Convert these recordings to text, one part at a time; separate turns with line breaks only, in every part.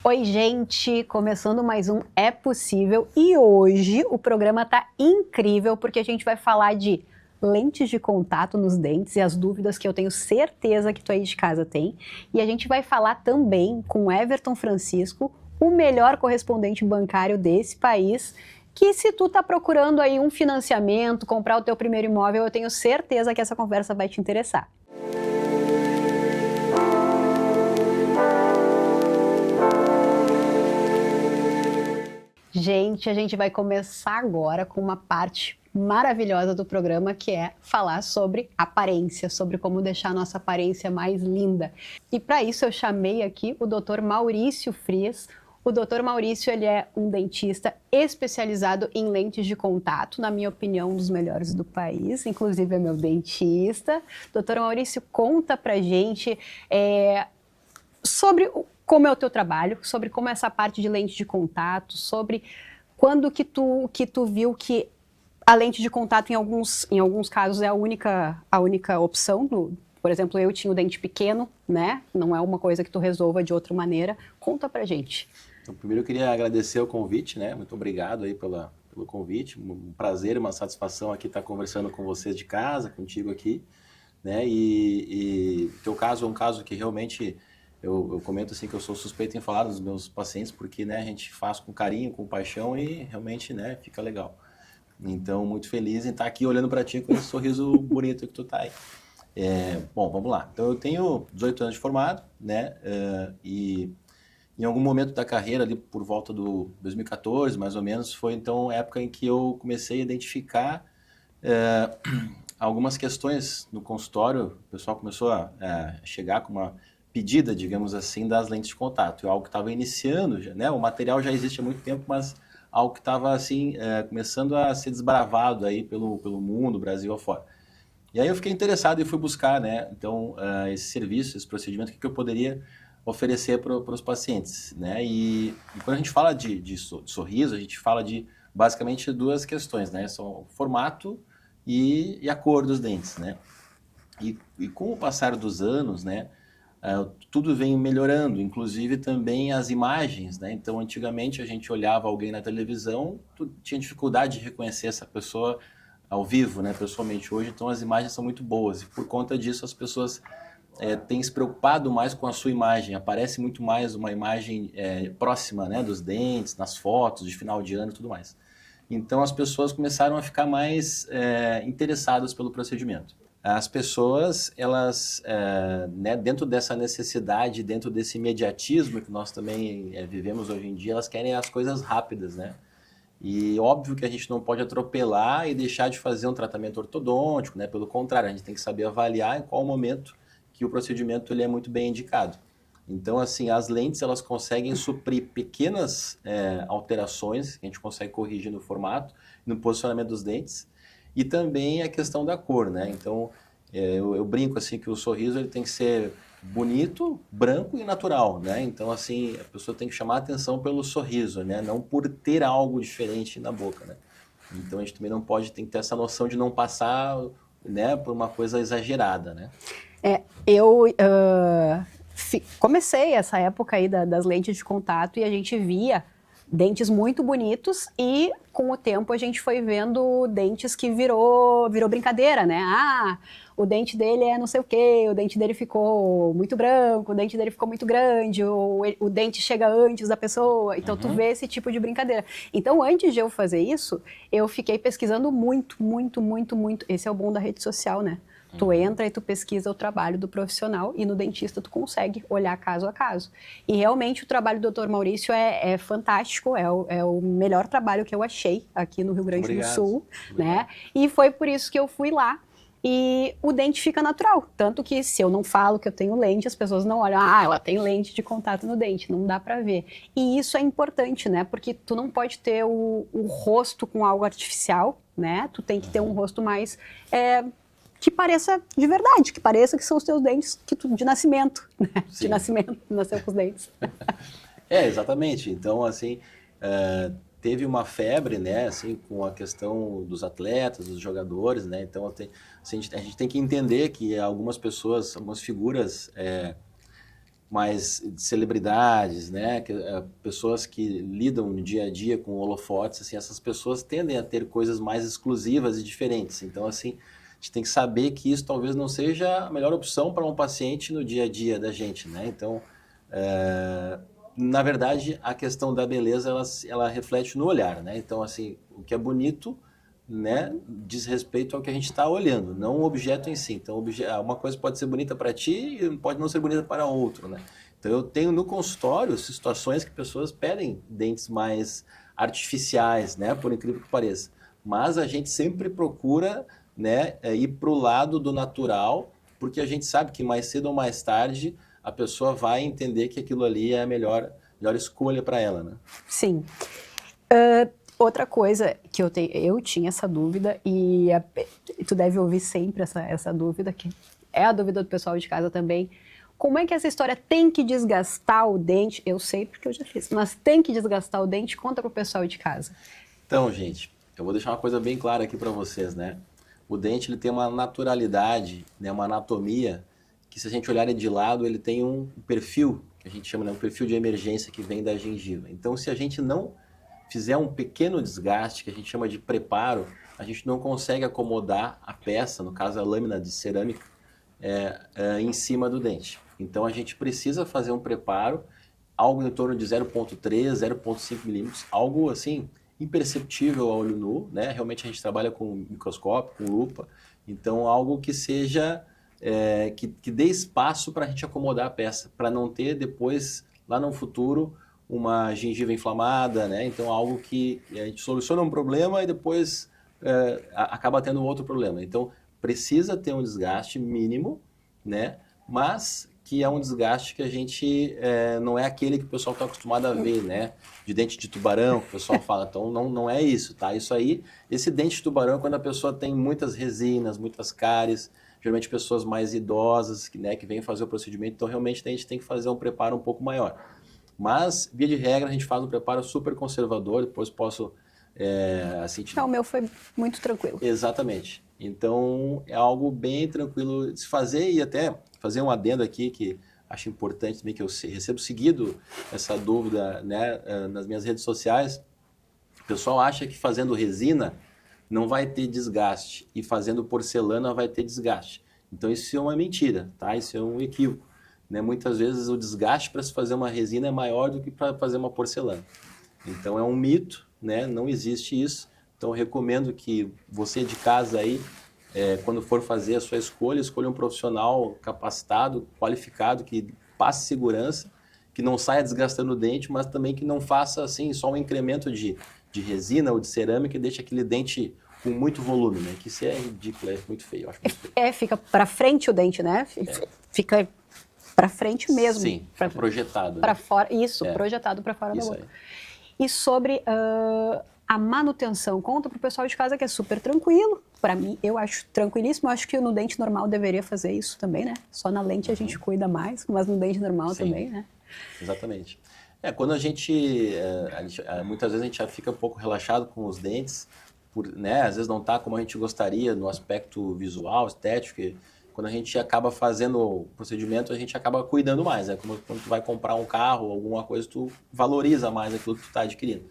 Oi, gente! Começando mais um É Possível e hoje o programa tá incrível porque a gente vai falar de lentes de contato nos dentes e as dúvidas que eu tenho certeza que tu aí de casa tem. E a gente vai falar também com Everton Francisco, o melhor correspondente bancário desse país, que se tu tá procurando aí um financiamento, comprar o teu primeiro imóvel, eu tenho certeza que essa conversa vai te interessar. Gente, a gente vai começar agora com uma parte maravilhosa do programa, que é falar sobre aparência, sobre como deixar a nossa aparência mais linda. E para isso eu chamei aqui o Dr. Maurício Frias. O Dr. Maurício, ele é um dentista especializado em lentes de contato, na minha opinião, um dos melhores do país, inclusive é meu dentista. Dr. Maurício, conta pra gente sobre como é o teu trabalho, sobre como é essa parte de lente de contato, sobre quando que tu viu que a lente de contato em alguns casos é a única opção. Por exemplo, eu tinha o dente pequeno, né? Não é uma coisa que tu resolva de outra maneira. Conta pra gente.
Então, primeiro eu queria agradecer o convite, né? Muito obrigado aí pelo convite. Um prazer e uma satisfação aqui estar conversando com vocês de casa, contigo aqui, né? E o teu caso é um caso que realmente eu comento assim que eu sou suspeito em falar dos meus pacientes porque, né, a gente faz com carinho, com paixão e realmente, né, fica legal. Então, muito feliz em estar aqui olhando para ti com esse sorriso bonito que tu tá aí. Bom, vamos lá. Então, eu tenho 18 anos de formado, né? E em algum momento da carreira, ali por volta do 2014, mais ou menos, foi então a época em que eu comecei a identificar algumas questões no consultório. O pessoal começou a chegar com uma pedida, digamos assim, das lentes de contato. É algo que estava iniciando, já, né? O material já existe há muito tempo, mas algo que estava assim, começando a ser desbravado aí pelo mundo, Brasil afora. E aí eu fiquei interessado e fui buscar, né? Então, esse serviço, esse procedimento, o que eu poderia oferecer para os pacientes, né? E quando a gente fala de sorriso, a gente fala de basicamente duas questões, né? São o formato e a cor dos dentes, né? E com o passar dos anos, né? Tudo vem melhorando, inclusive também as imagens, né? Então, antigamente a gente olhava alguém na televisão, tinha dificuldade de reconhecer essa pessoa ao vivo, né? Pessoalmente. Hoje, então, as imagens são muito boas e por conta disso as pessoas têm se preocupado mais com a sua imagem. Aparece muito mais uma imagem próxima, né? Dos dentes, nas fotos de final de ano e tudo mais. Então, as pessoas começaram a ficar mais interessadas pelo procedimento. As pessoas, elas, né, dentro dessa necessidade, dentro desse imediatismo que nós também vivemos hoje em dia, elas querem as coisas rápidas, né? E óbvio que a gente não pode atropelar e deixar de fazer um tratamento ortodôntico, né? Pelo contrário, a gente tem que saber avaliar em qual momento que o procedimento ele é muito bem indicado. Então, assim, as lentes elas conseguem suprir pequenas alterações que a gente consegue corrigir no formato, no posicionamento dos dentes, e também a questão da cor, né? Então, eu brinco assim que o sorriso ele tem que ser bonito, branco e natural, né? Então, assim, a pessoa tem que chamar a atenção pelo sorriso, né? Não por ter algo diferente na boca, né? Então, a gente também não pode, tem que ter essa noção de não passar, né, por uma coisa exagerada, né?
Eu comecei essa época aí das lentes de contato e a gente via dentes muito bonitos e com o tempo a gente foi vendo dentes que virou brincadeira, né? Ah, o dente dele é não sei o quê, o dente dele ficou muito branco, o dente dele ficou muito grande, o dente chega antes da pessoa. Então tu vê esse tipo de brincadeira. Então antes de eu fazer isso, eu fiquei pesquisando muito. Esse é o bom da rede social, né? Tu entra e tu pesquisa o trabalho do profissional e no dentista tu consegue olhar caso a caso. E realmente o trabalho do Dr. Maurício é fantástico, é o melhor trabalho que eu achei aqui no Rio Grande
Obrigado.
do Sul, né? E foi por isso que eu fui lá. E o dente fica natural, tanto que se eu não falo que eu tenho lente, as pessoas não olham, ah, ela tem lente de contato no dente, não dá pra ver. E isso é importante, né? Porque tu não pode ter o rosto com algo artificial, né? Tu tem que ter um rosto mais que pareça de verdade, que pareça que são os teus dentes de nascimento, né?
Sim.
De nascimento, nasceu com os dentes.
Exatamente. Então, assim, teve uma febre, né, assim, com a questão dos atletas, dos jogadores, né, então assim, a gente tem que entender que algumas pessoas, algumas figuras mais celebridades, né? Pessoas que lidam no dia a dia com holofotes, assim, essas pessoas tendem a ter coisas mais exclusivas e diferentes. Então, assim, a gente tem que saber que isso talvez não seja a melhor opção para um paciente no dia a dia da gente, né? Então, na verdade, a questão da beleza, ela reflete no olhar, né? Então, assim, o que é bonito, né, diz respeito ao que a gente está olhando, não o objeto em si. Então, uma coisa pode ser bonita para ti e pode não ser bonita para outro, né? Então, eu tenho no consultório situações que pessoas pedem dentes mais artificiais, né, por incrível que pareça. Mas a gente sempre procura, né, ir para o lado do natural, porque a gente sabe que mais cedo ou mais tarde a pessoa vai entender que aquilo ali é a melhor escolha para ela, né?
Sim. Outra coisa que eu tinha essa dúvida, e tu deve ouvir sempre essa dúvida, que é a dúvida do pessoal de casa também. Como é que essa história tem que desgastar o dente? Eu sei porque eu já fiz, mas tem que desgastar o dente? Conta pro pessoal de casa.
Então, gente, eu vou deixar uma coisa bem clara aqui para vocês, né? O dente ele tem uma naturalidade, né, uma anatomia, que se a gente olhar ele de lado, ele tem um perfil, que a gente chama, né, um perfil de emergência que vem da gengiva. Então, se a gente não fizer um pequeno desgaste, que a gente chama de preparo, a gente não consegue acomodar a peça, no caso a lâmina de cerâmica, em cima do dente. Então a gente precisa fazer um preparo, algo em torno de 0,3, 0,5 milímetros, algo assim imperceptível a olho nu, né? Realmente a gente trabalha com microscópio, com lupa, então algo que seja, que dê espaço para a gente acomodar a peça, para não ter depois, lá no futuro, uma gengiva inflamada, né? Então algo que a gente soluciona um problema e depois acaba tendo um outro problema. Então precisa ter um desgaste mínimo, né? Mas que é um desgaste que a gente não é aquele que o pessoal está acostumado a ver, né? De dente de tubarão, que o pessoal fala. Então não é isso, tá? Isso aí, esse dente de tubarão é quando a pessoa tem muitas resinas, muitas cáries, geralmente pessoas mais idosas, né, que vêm fazer o procedimento. Então realmente a gente tem que fazer um preparo um pouco maior. Mas, via de regra, a gente faz um preparo super conservador, depois posso, assim...
Não, o meu foi muito tranquilo.
Exatamente. Então, é algo bem tranquilo de se fazer e até fazer um adendo aqui que acho importante também, que eu recebo seguido essa dúvida, né, nas minhas redes sociais. O pessoal acha que fazendo resina não vai ter desgaste e fazendo porcelana vai ter desgaste. Então, isso é uma mentira, tá? Isso é um equívoco. Né? Muitas vezes o desgaste para se fazer uma resina é maior do que para fazer uma porcelana. Então é um mito, né? Não existe isso. Então eu recomendo que você de casa aí, quando for fazer a sua escolha um profissional capacitado, qualificado, que passe segurança, que não saia desgastando o dente, mas também que não faça assim só um incremento de resina ou de cerâmica e deixe aquele dente com muito volume, né? Que isso é ridículo, é muito feio. Eu acho muito feio.
Fica para frente o dente, né? Fica para frente mesmo.
Sim, projetado.
Para fora, isso, projetado para fora da boca. E sobre a manutenção, conta para o pessoal de casa que é super tranquilo. Para mim, eu acho tranquilíssimo. Eu acho que no dente normal deveria fazer isso também, né? Só na lente a gente cuida mais, mas no dente normal também, né?
Exatamente. Quando a gente, muitas vezes a gente já fica um pouco relaxado com os dentes, né? Às vezes não está como a gente gostaria no aspecto visual, estético. Quando a gente acaba fazendo o procedimento, a gente acaba cuidando mais, né? Como quando tu vai comprar um carro, alguma coisa, tu valoriza mais aquilo que tu está adquirindo.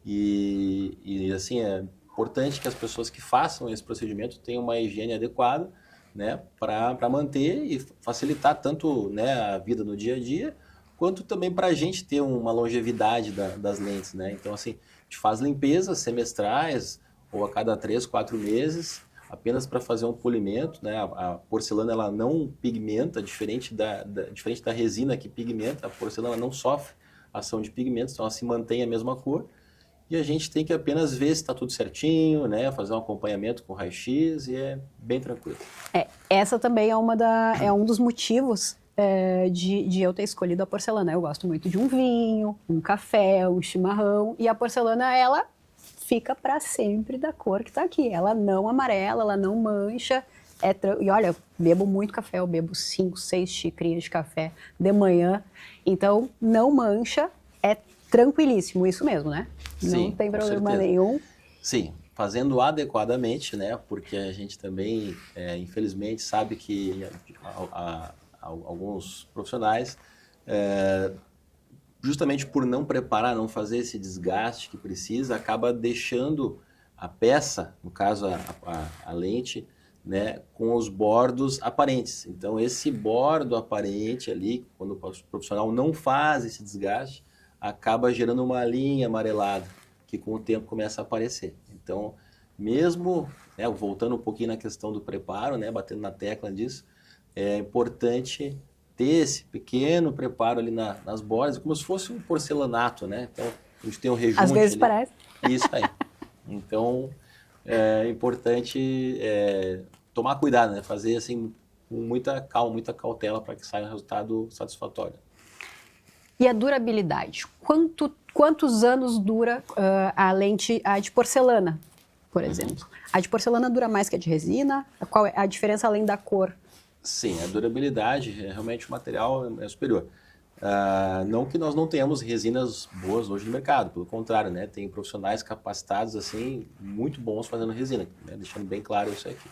E assim, é importante que as pessoas que façam esse procedimento tenham uma higiene adequada, né? Para manter e facilitar tanto, né, a vida no dia a dia, quanto também para a gente ter uma longevidade das lentes, né? Então, assim, a gente faz limpezas semestrais ou a cada 3, 4 meses, apenas para fazer um polimento, né? A porcelana ela não pigmenta, diferente da resina que pigmenta, a porcelana não sofre ação de pigmentos, então ela se mantém a mesma cor. E a gente tem que apenas ver se está tudo certinho, né? Fazer um acompanhamento com raio-x e é bem tranquilo.
Essa também é um dos motivos de eu ter escolhido a porcelana. Eu gosto muito de um vinho, um café, um chimarrão, e a porcelana, ela fica para sempre da cor que está aqui. Ela não amarela, ela não mancha. E olha, eu bebo muito café, eu bebo 5, 6 xicrinhas de café de manhã. Então, não mancha, é tranquilíssimo, isso mesmo, né?
Sim,
não tem problema nenhum.
Sim, fazendo adequadamente, né? Porque a gente também, infelizmente, sabe que alguns profissionais justamente por não preparar, não fazer esse desgaste que precisa, acaba deixando a peça, no caso a lente, né, com os bordos aparentes. Então, esse bordo aparente ali, quando o profissional não faz esse desgaste, acaba gerando uma linha amarelada, que com o tempo começa a aparecer. Então, mesmo, né, voltando um pouquinho na questão do preparo, né, batendo na tecla disso, é importante ter esse pequeno preparo ali nas bordas, como se fosse um porcelanato, né? Então, a gente tem um rejunte
Às vezes
ali.
parece.
Isso aí. Então, é importante tomar cuidado, né? Fazer assim com muita calma, muita cautela para que saia um resultado satisfatório.
E a durabilidade? Quantos anos dura a lente de porcelana, por exemplo? A de porcelana dura mais que a de resina? Qual é a diferença além da cor?
Sim, a durabilidade, realmente o material é superior. Não que nós não tenhamos resinas boas hoje no mercado, pelo contrário, né? Tem profissionais capacitados assim, muito bons fazendo resina, né? Deixando bem claro isso aqui.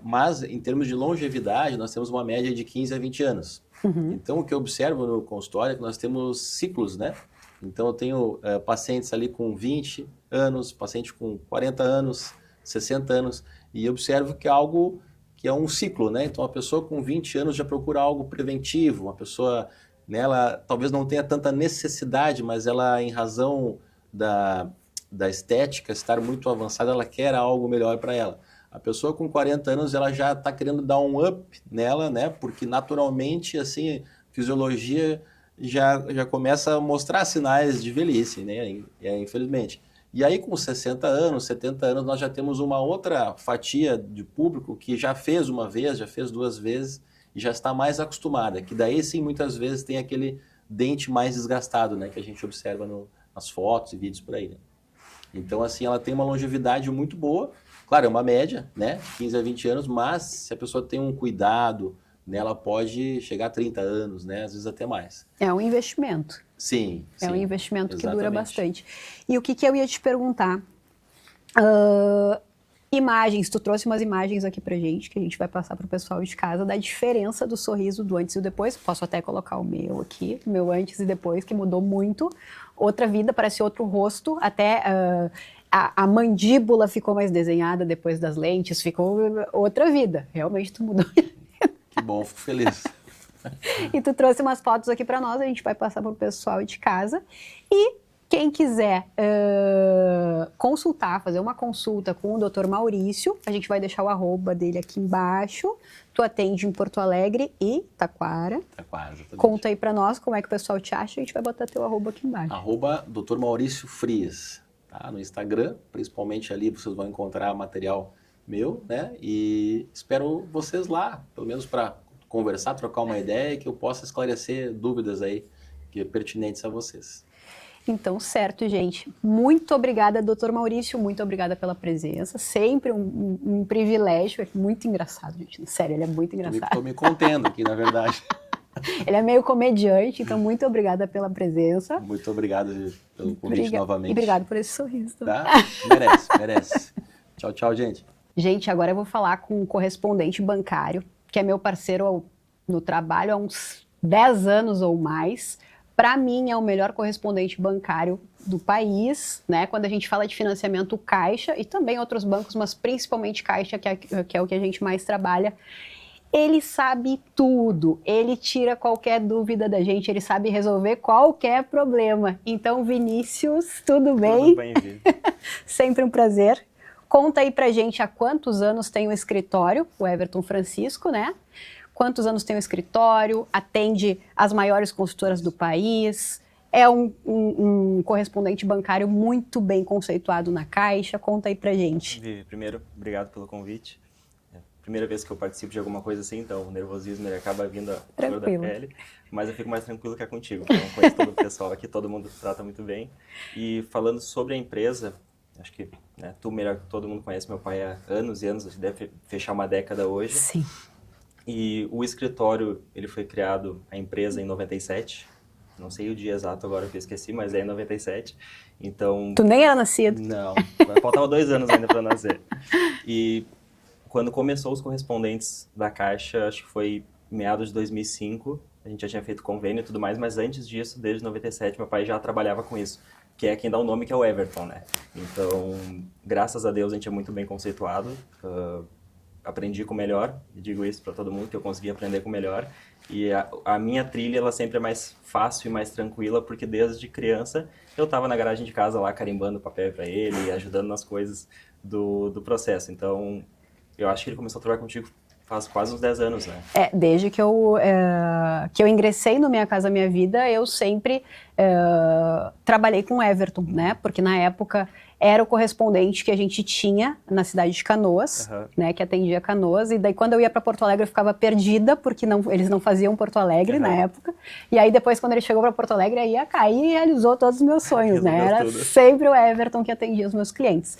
Mas em termos de longevidade, nós temos uma média de 15 a 20 anos. Então o que eu observo no consultório é que nós temos ciclos, né? Então eu tenho pacientes ali com 20 anos, paciente com 40 anos, 60 anos, e eu observo que é algo que é um ciclo, né? Então a pessoa com 20 anos já procura algo preventivo, uma pessoa, né, ela talvez não tenha tanta necessidade, mas ela, em razão da estética estar muito avançada, ela quer algo melhor para ela. A pessoa com 40 anos, ela já está querendo dar um up nela, né? Porque naturalmente, assim, a fisiologia já começa a mostrar sinais de velhice, né? Infelizmente. E aí, com 60 anos, 70 anos, nós já temos uma outra fatia de público que já fez uma vez, já fez duas vezes e já está mais acostumada. Que daí, sim, muitas vezes tem aquele dente mais desgastado, né? Que a gente observa nas fotos e vídeos por aí, né? Então, assim, ela tem uma longevidade muito boa. Claro, é uma média, né? De 15 a 20 anos, mas se a pessoa tem um cuidado, né, ela pode chegar a 30 anos, né? Às vezes até mais.
É um investimento.
Sim,
É um
sim,
investimento que
exatamente.
dura bastante. E o que eu ia te perguntar? Imagens, tu trouxe umas imagens aqui pra gente, que a gente vai passar pro pessoal de casa, da diferença do sorriso do antes e do depois. Posso até colocar o meu aqui, o meu antes e depois, que mudou muito. Outra vida, parece outro rosto, até a mandíbula ficou mais desenhada depois das lentes, ficou outra vida. Realmente tu mudou.
Que bom, fico feliz.
E tu trouxe umas fotos aqui para nós, a gente vai passar para o pessoal de casa. E quem quiser consultar, fazer uma consulta com o Dr. Maurício, a gente vai deixar o arroba dele aqui embaixo. Tu atende em Porto Alegre e Taquara.
Taquara, exatamente.
Conta aí para nós como é que o pessoal te acha, a gente vai botar teu arroba aqui embaixo.
Arroba Dr. Maurício Frias, tá? No Instagram, principalmente ali vocês vão encontrar material meu, né? E espero vocês lá, pelo menos para conversar, trocar uma ideia, que eu possa esclarecer dúvidas aí que pertinentes a vocês.
Então, certo, gente. Muito obrigada, Dr. Maurício, muito obrigada pela presença. Sempre um privilégio, é muito engraçado, gente. Sério, ele é muito engraçado.
Estou me contendo aqui, na verdade.
Ele é meio comediante, então muito obrigada pela presença.
Muito obrigado pelo convite novamente.
E obrigado por esse sorriso.
Tá? Merece, merece. Tchau, tchau, gente.
Gente, agora eu vou falar com um correspondente bancário, que é meu parceiro no trabalho há uns 10 anos ou mais. Para mim, é o melhor correspondente bancário do país, né? Quando a gente fala de financiamento, Caixa e também outros bancos, mas principalmente Caixa, que é o que a gente mais trabalha. Ele sabe tudo, ele tira qualquer dúvida da gente, ele sabe resolver qualquer problema. Então, Vinícius, tudo bem?
Tudo bem, Vi.
Sempre um prazer. Conta aí pra gente há quantos anos tem o escritório, o Everton Francisco, né? Quantos anos tem o escritório, atende as maiores consultoras do país, é um correspondente bancário muito bem conceituado na Caixa. Conta aí pra gente.
Vi, primeiro, obrigado pelo convite. É a primeira vez que eu participo de alguma coisa assim, então o nervosismo ele acaba vindo à flor da pele, mas eu fico mais tranquilo que é contigo. Então, conheço todo o pessoal aqui, todo mundo trata muito bem. E falando sobre a empresa, acho que tu melhor que todo mundo conhece meu pai há anos e anos, deve fechar uma década hoje.
Sim.
E o escritório, ele foi criado, a empresa, em 97. Não sei o dia exato agora que eu esqueci, mas é em 97. Então...
Tu nem era nascido?
Não, faltava 2 anos ainda para nascer. E quando começou os correspondentes da Caixa, acho que foi meados de 2005, a gente já tinha feito convênio e tudo mais, mas antes disso, desde 97, meu pai já trabalhava com isso, que é quem dá o nome, que é o Everton, né? Então, graças a Deus, a gente é muito bem conceituado, aprendi com o melhor, e digo isso para todo mundo, que eu consegui aprender com o melhor, e a minha trilha, ela sempre é mais fácil e mais tranquila, porque desde criança eu estava na garagem de casa lá, carimbando papel para ele, e ajudando nas coisas do processo. Então, eu acho que ele começou a trabalhar contigo faz quase uns 10 anos, né?
Desde que eu ingressei no Minha Casa Minha Vida, eu sempre trabalhei com o Everton, né? Porque na época era o correspondente que a gente tinha na cidade de Canoas, né? Que atendia Canoas. E daí quando eu ia para Porto Alegre eu ficava perdida, porque eles não faziam Porto Alegre na época. E aí depois quando ele chegou para Porto Alegre, aí a Caí realizou todos os meus sonhos, né? Era sempre o Everton que atendia os meus clientes.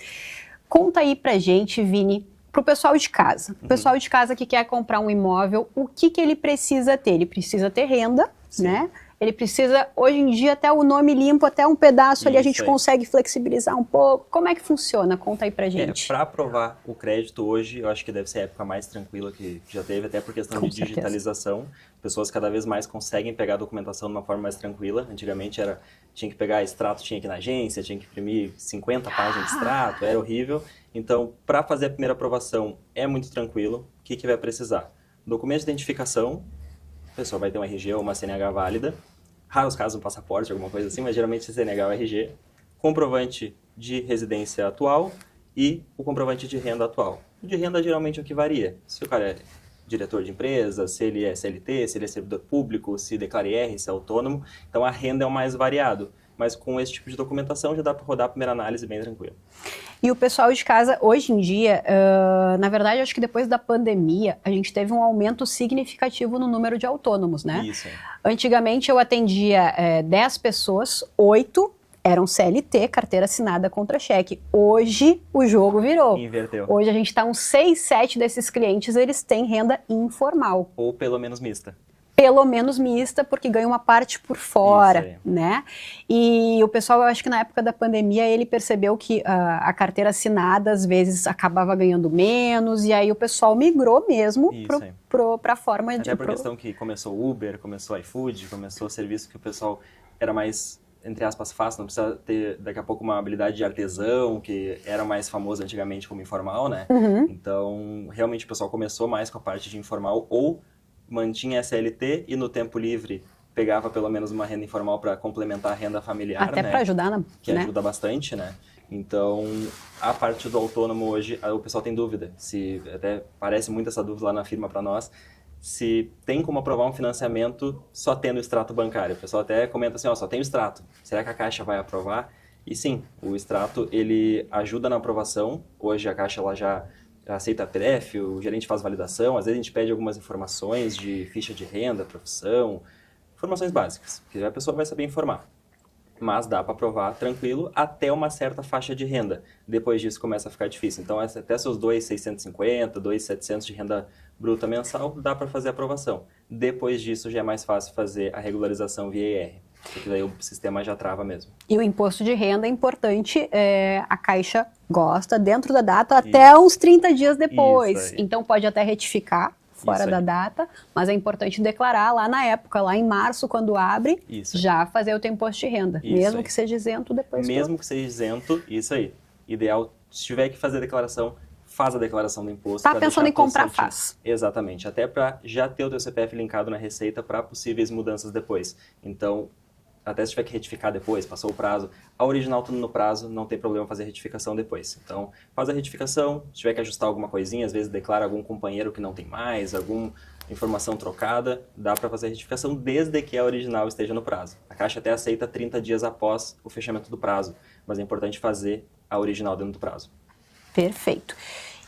Conta aí pra gente, Vini, para o pessoal de casa. O pessoal de casa que quer comprar um imóvel, o que ele precisa ter? Ele precisa ter renda, né? Ele precisa, hoje em dia, até o nome limpo, até um pedaço ali a gente consegue flexibilizar um pouco. Como é que funciona? Conta aí pra gente.
Para aprovar o crédito hoje, eu acho que deve ser a época mais tranquila que já teve, até por questão de digitalização. Pessoas cada vez mais conseguem pegar a documentação de uma forma mais tranquila. Antigamente tinha que pegar extrato, tinha que ir na agência, tinha que imprimir 50 páginas de extrato, era horrível. Então, para fazer a primeira aprovação é muito tranquilo. O que vai precisar? Documento de identificação, a pessoa vai ter um RG ou uma CNH válida. Raros casos um passaporte, alguma coisa assim, mas geralmente CNH ou RG. Comprovante de residência atual e o comprovante de renda atual. De renda geralmente é o que varia. Se o cara é diretor de empresa, se ele é CLT, se ele é servidor público, se declara IR, se é autônomo. Então a renda é o mais variado. Mas com esse tipo de documentação já dá para rodar a primeira análise bem tranquilo.
E o pessoal de casa, hoje em dia, na verdade, acho que depois da pandemia, a gente teve um aumento significativo no número de autônomos, né?
Isso.
Antigamente eu atendia 10 pessoas, 8 eram CLT, carteira assinada contra cheque. Hoje o jogo virou.
Inverteu.
Hoje a gente está uns 6, 7 desses clientes, eles têm renda informal.
Ou pelo menos mista.
Pelo menos mista, porque ganha uma parte por fora, né? E o pessoal, eu acho que na época da pandemia, ele percebeu que a carteira assinada, às vezes, acabava ganhando menos, e aí o pessoal migrou mesmo para a forma de...
Até por questão que começou o Uber, começou o iFood, começou o serviço que o pessoal era mais, entre aspas, fácil, não precisa ter, daqui a pouco, uma habilidade de artesão, que era mais famoso antigamente como informal, né? Então, realmente, o pessoal começou mais com a parte de informal, ou mantinha a CLT e no tempo livre pegava pelo menos uma renda informal para complementar a renda familiar,
até para ajudar,
que ajuda bastante, né? Então, a parte do autônomo hoje, o pessoal tem dúvida, se até parece muito essa dúvida lá na firma para nós, se tem como aprovar um financiamento só tendo o extrato bancário. O pessoal até comenta assim, só tem o extrato, será que a Caixa vai aprovar? E sim, o extrato ele ajuda na aprovação. Hoje a Caixa ela já aceita PDF, o gerente faz validação, às vezes a gente pede algumas informações de ficha de renda, profissão, informações básicas, que a pessoa vai saber informar. Mas dá para aprovar tranquilo até uma certa faixa de renda. Depois disso começa a ficar difícil. Então, até seus 2.650, 2.700 de renda bruta mensal, dá para fazer a aprovação. Depois disso já é mais fácil fazer a regularização via IR, porque daí o sistema já trava mesmo.
E o imposto de renda é importante, a Caixa gosta dentro da data até uns 30 dias depois. Então pode até retificar fora da data, mas é importante declarar lá na época, lá em março, quando abre, já fazer o teu imposto de renda. Mesmo que seja isento depois.
Mesmo que seja isento, isso aí. Ideal, se tiver que fazer a declaração, faz a declaração do imposto.
Tá pensando em comprar, faz.
Exatamente, até para já ter o teu CPF linkado na Receita para possíveis mudanças depois. Então, até se tiver que retificar depois, passou o prazo, a original tudo no prazo, não tem problema fazer retificação depois. Então, faz a retificação, se tiver que ajustar alguma coisinha, às vezes declara algum companheiro que não tem mais, alguma informação trocada, dá para fazer a retificação desde que a original esteja no prazo. A Caixa até aceita 30 dias após o fechamento do prazo, mas é importante fazer a original dentro do prazo.
Perfeito.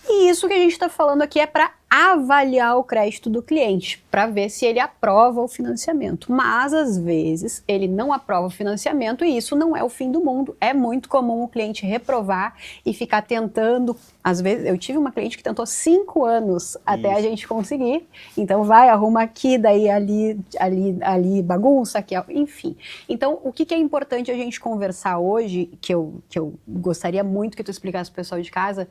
E isso que a gente está falando aqui é para avaliar o crédito do cliente, para ver se ele aprova o financiamento. Mas, às vezes, ele não aprova o financiamento e isso não é o fim do mundo. É muito comum o cliente reprovar e ficar tentando. Às vezes, eu tive uma cliente que tentou 5 anos até a gente conseguir. Então, vai, arruma aqui, daí ali bagunça, aqui, enfim. Então, o que é importante a gente conversar hoje, que eu gostaria muito que tu explicasse para o pessoal de casa,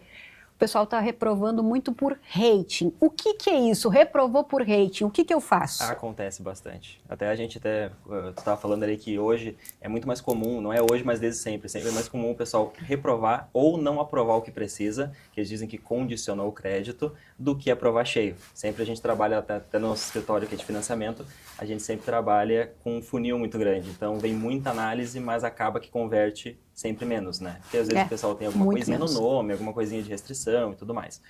pessoal está reprovando muito por rating. O que é isso? Reprovou por rating, o que eu faço?
Acontece bastante. Até a gente tu estava falando ali que hoje é muito mais comum, não é hoje, mas desde sempre. Sempre é mais comum o pessoal reprovar ou não aprovar o que precisa, que eles dizem que condicionou o crédito, do que aprovar cheio. Sempre a gente trabalha, até no nosso escritório aqui de financiamento, a gente sempre trabalha com um funil muito grande. Então vem muita análise, mas acaba que converte sempre menos, né? Porque às vezes o pessoal tem alguma coisinha no nome, alguma coisinha de restrição e tudo mais.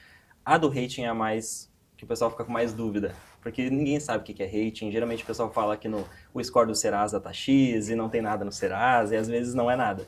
A do rating é a mais que o pessoal fica com mais dúvida, porque ninguém sabe o que é rating. Geralmente o pessoal fala que o score do Serasa tá X e não tem nada no Serasa, e às vezes não é nada.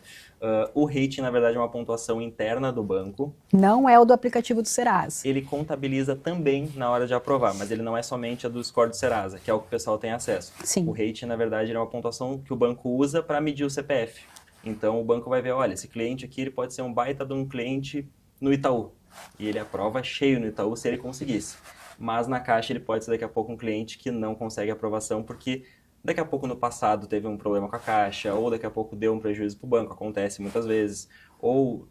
O rating, na verdade, é uma pontuação interna do banco.
Não é o do aplicativo do Serasa.
Ele contabiliza também na hora de aprovar, mas ele não é somente a do score do Serasa, que é o que o pessoal tem acesso.
Sim.
O rating, na verdade, é uma pontuação que o banco usa para medir o CPF. Então o banco vai ver, olha, esse cliente aqui ele pode ser um baita de um cliente no Itaú. E ele aprova cheio no Itaú se ele conseguisse. Mas na Caixa ele pode ser daqui a pouco um cliente que não consegue aprovação porque daqui a pouco no passado teve um problema com a Caixa, ou daqui a pouco deu um prejuízo para o banco, acontece muitas vezes. Ou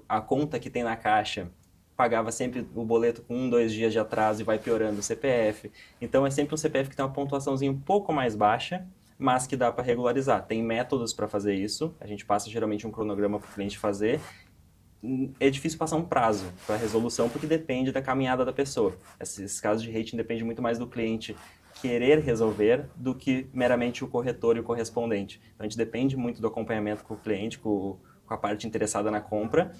a conta que tem na Caixa pagava sempre o boleto com 1, 2 dias de atraso e vai piorando o CPF. Então é sempre um CPF que tem uma pontuaçãozinha um pouco mais baixa, mas que dá para regularizar. Tem métodos para fazer isso, a gente passa geralmente um cronograma para o cliente fazer. É difícil passar um prazo para resolução, porque depende da caminhada da pessoa. Esses casos de rating depende muito mais do cliente querer resolver do que meramente o corretor e o correspondente. Então a gente depende muito do acompanhamento com o cliente, com a parte interessada na compra,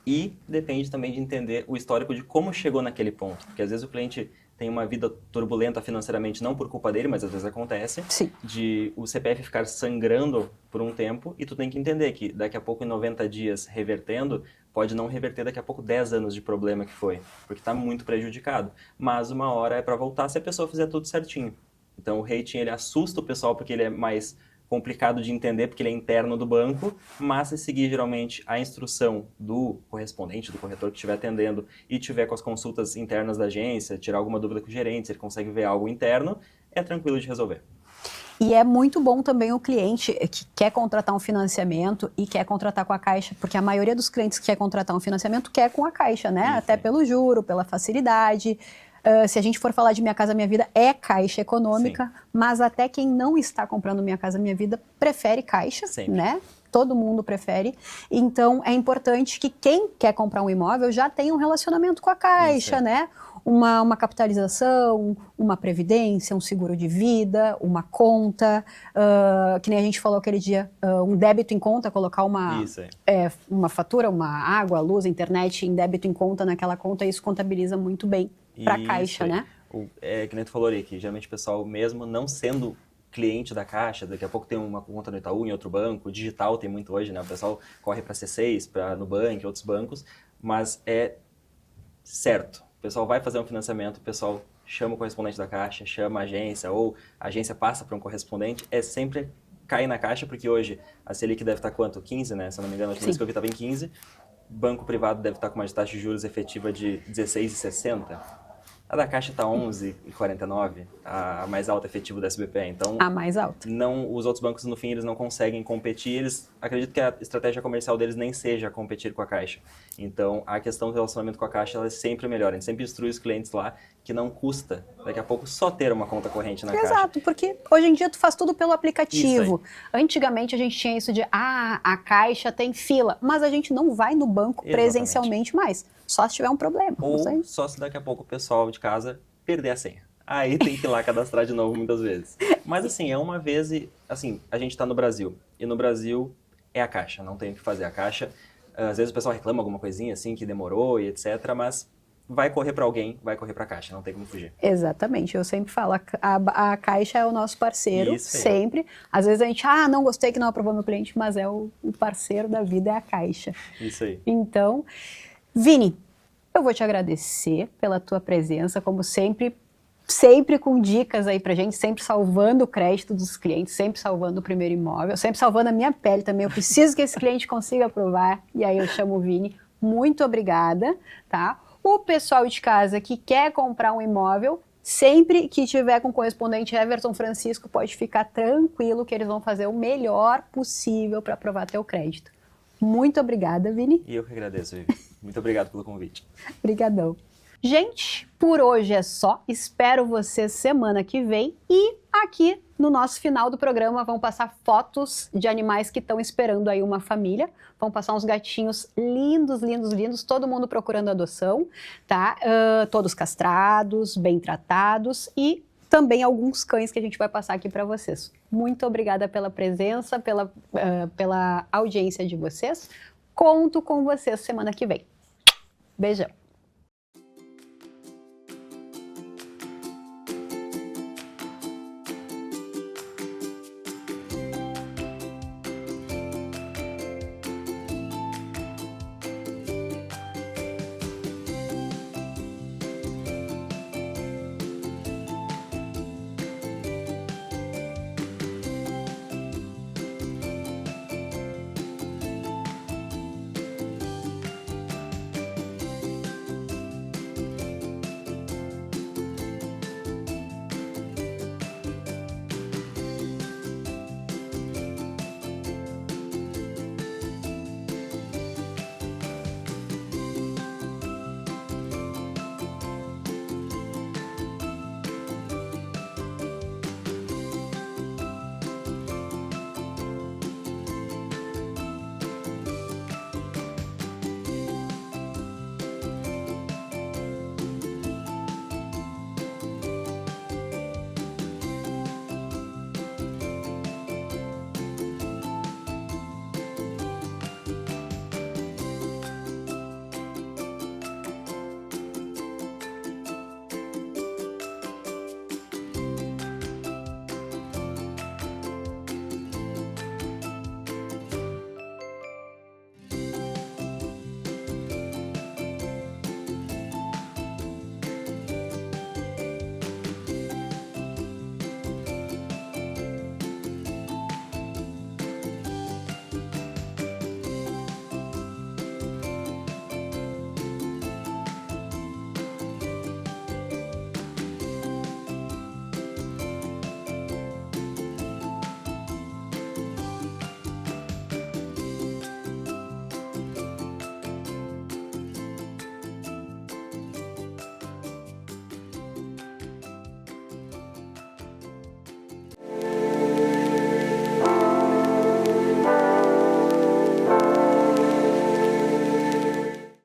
e depende também de entender o histórico de como chegou naquele ponto. Porque às vezes o cliente tem uma vida turbulenta financeiramente, não por culpa dele, mas às vezes acontece,
Sim.
de o CPF ficar sangrando por um tempo, e tu tem que entender que daqui a pouco, em 90 dias revertendo, pode não reverter daqui a pouco 10 anos de problema que foi, porque está muito prejudicado. Mas uma hora é para voltar se a pessoa fizer tudo certinho. Então o rating ele assusta o pessoal porque ele é mais complicado de entender, porque ele é interno do banco, mas se seguir geralmente a instrução do correspondente, do corretor que estiver atendendo e tiver com as consultas internas da agência, tirar alguma dúvida com o gerente, se ele consegue ver algo interno, é tranquilo de resolver.
E é muito bom também o cliente que quer contratar um financiamento e quer contratar com a Caixa, porque a maioria dos clientes que quer contratar um financiamento quer com a Caixa, né?
Isso.
Até pelo juro, pela facilidade. Se a gente for falar de Minha Casa Minha Vida, é Caixa Econômica, sim, mas até quem não está comprando Minha Casa Minha Vida prefere Caixa, sempre, né? Todo mundo prefere. Então, é importante que quem quer comprar um imóvel já tenha um relacionamento com a Caixa, isso, né? Uma capitalização, uma previdência, um seguro de vida, uma conta, que nem a gente falou aquele dia, um débito em conta, colocar uma fatura, uma água, luz, internet em débito em conta naquela conta, isso contabiliza muito bem para a Caixa, né?
Que nem tu falou ali, que geralmente o pessoal mesmo não sendo cliente da Caixa, daqui a pouco tem uma conta no Itaú, em outro banco, digital tem muito hoje, né? O pessoal corre para C6, para Nubank, outros bancos, mas é certo. O pessoal vai fazer um financiamento, o pessoal chama o correspondente da Caixa, chama a agência, ou a agência passa para um correspondente, é sempre cair na Caixa, porque hoje a Selic deve estar quanto? 15, né? Se eu não me engano, a última vez que eu vi estava em 15. Banco privado deve estar com uma taxa de juros efetiva de 16,60. A da Caixa está 11,49, a mais alta efetiva do SBPE. Então,
a mais alta.
Os outros bancos, no fim, eles não conseguem competir. Eles acredito que a estratégia comercial deles nem seja competir com a Caixa. Então, a questão do relacionamento com a Caixa ela é sempre melhor. A gente sempre instrui os clientes lá que não custa, daqui a pouco, só ter uma conta corrente na Caixa.
Exato, porque hoje em dia tu faz tudo pelo aplicativo. Antigamente a gente tinha isso de, a Caixa tem fila, mas a gente não vai no banco presencialmente mais. Só se tiver um problema.
Ou só se daqui a pouco o pessoal de casa perder a senha. Aí tem que ir lá cadastrar de novo muitas vezes. Mas assim, é uma vez e... Assim, a gente está no Brasil. E no Brasil é a Caixa, não tem o que fazer. A Caixa, às vezes o pessoal reclama alguma coisinha assim, que demorou e etc. Mas vai correr para alguém, vai correr para a Caixa, não tem como fugir.
Exatamente, eu sempre falo, a Caixa é o nosso parceiro, sempre. Às vezes a gente, não gostei que não aprovou meu cliente, mas é o parceiro da vida, é a Caixa.
Isso aí.
Então... Vini, eu vou te agradecer pela tua presença, como sempre com dicas aí pra gente, sempre salvando o crédito dos clientes, sempre salvando o primeiro imóvel, sempre salvando a minha pele também. Eu preciso que esse cliente consiga aprovar, e aí eu chamo o Vini. Muito obrigada, tá? O pessoal de casa que quer comprar um imóvel, sempre que tiver com o correspondente Everton Francisco, pode ficar tranquilo que eles vão fazer o melhor possível para aprovar teu crédito. Muito obrigada, Vini.
E eu que agradeço, Vivi. Muito obrigado pelo convite.
Obrigadão. Gente, por hoje é só. Espero vocês semana que vem. E aqui no nosso final do programa vão passar fotos de animais que estão esperando aí uma família. Vão passar uns gatinhos lindos, lindos, lindos. Todo mundo procurando adoção, tá? Todos castrados, bem tratados e também alguns cães que a gente vai passar aqui para vocês. Muito obrigada pela presença, pela audiência de vocês. Conto com vocês semana que vem. Beijão.